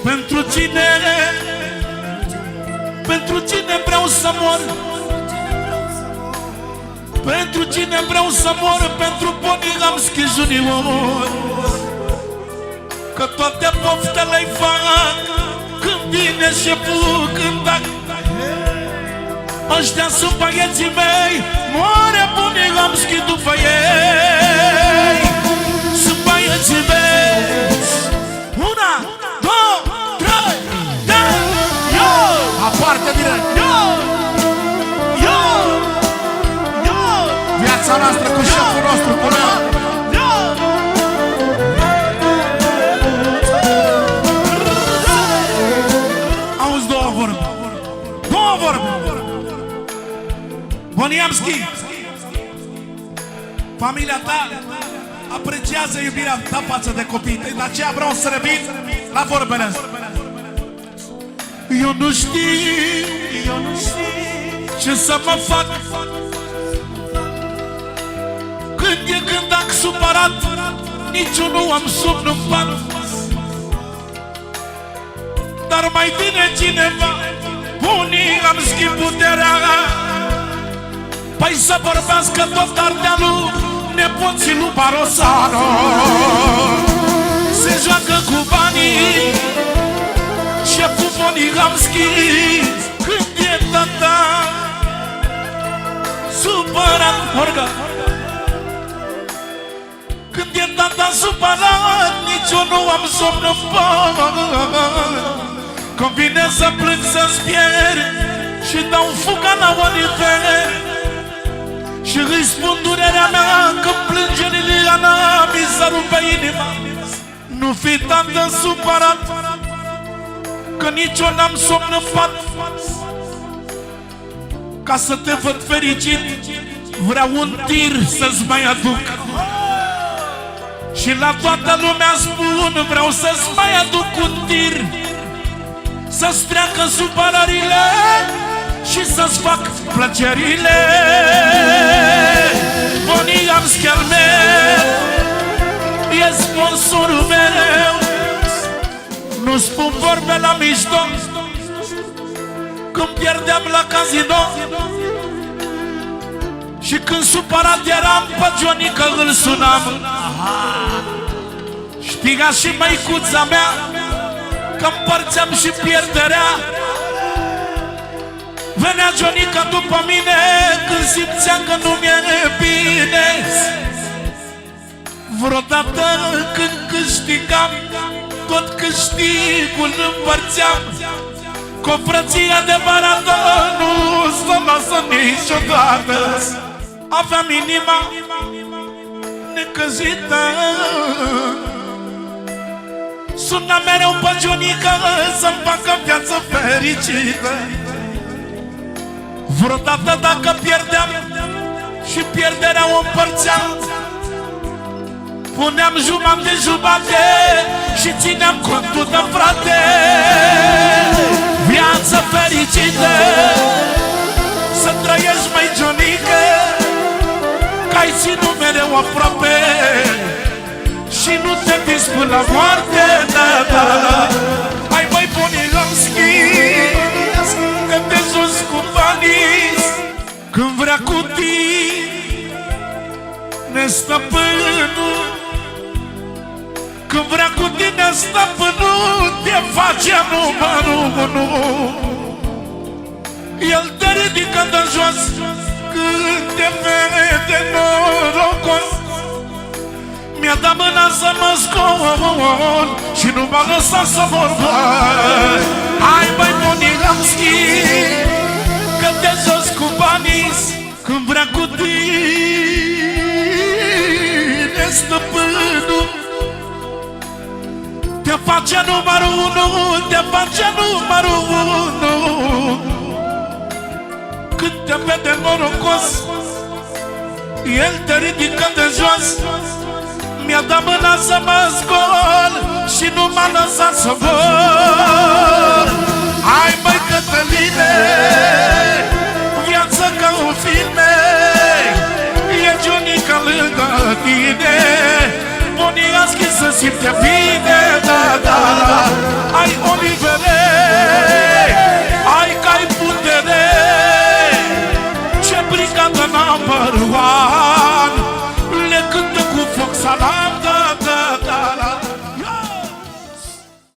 Pentru cine, pentru cine vreau să mor, pentru cine vreau să mor, pentru Bonigamski Junior. Că toate poftele-i fac când vine șeful cântac. Ăștia sunt băieții mei, moare Bonigamski după ei. Sunt băieții mei. Una, două, trei, yo! Aparte direct! Yo! Viața noastră cu șeful nostru, cu noi! Auzi două vorbe. Bonigamski, familia ta apreciază iubirea ta față de copii. De aceea vreau să revin la vorbele astea. Eu nu știu ce să mă fac când e cântac supărat, nici eu nu am somn în pat. Dar mai vine cineva, Bonigamski puterea, păi să vorbească tot Ardealul, nepoții lui Barosano. Se joacă cu banii șeful Bonigamski când e tata supărat. Orga. Când e tata supărat, nici eu nu am somn în pat. Când vine să plâng, să-ți pierd și dau fuga la Oliver și îi spun durerea mea, că plângerile Ana mi se rupe inima. Nu fi tată supărat, că nici eu n-am somn în pat. Ca să te văd fericit, vreau un tir să-ți mai aduc. Și la toată lumea spun, vreau să-ți mai aduc un tir, să-ți treacă supărările și să-ți fac plăcerile. Bonigamski al meu e sponsorul meu. Nu spun vorbe la mișto, când pierdeam la casino și când supărat eram, pe Jonica îl sunam. Știga și măicuța mea că împărțeam și pierderea. Venea Jonica după mine când simțeam că nu mi-e bine. Vreodată când câștigam, tot câștigul împărțeam. Cu o frăție adevărată nu se lasă niciodată. Aveam inima necăzită, suna mereu pe Jonica să-mi facă viață fericită. Vreodată dacă pierdeam și pierderea o împărțeam, puneam jumătate și țineam contul de frate. Viață fericită să trăiești, măi Jonica, că ai ținut mereu aproape și nu te vinzi până la moarte. Hai măi Bonigamski, că te joci cu banii când vrea cu tine stăpânul. Când vrea cu tine stăpânul, te face numărul unu. El te ridică de jos când te vede norocos. Mi-a dat mâna să mă scol și nu m-a lăsat să mor. Hai băi Bonigamski, că te joci cu banii când vrea cu tine stăpânul. Te face numărul unu, te face numărul unu. Când te vede norocos, el te ridică de jos. Mi-a dat mâna să mă scol și nu m-a lăsat să mor. Hai băi Cătăline, viață ca un filme, e Jonica lângă tine. Bonigamski să simte bine, da, da. Ai apăr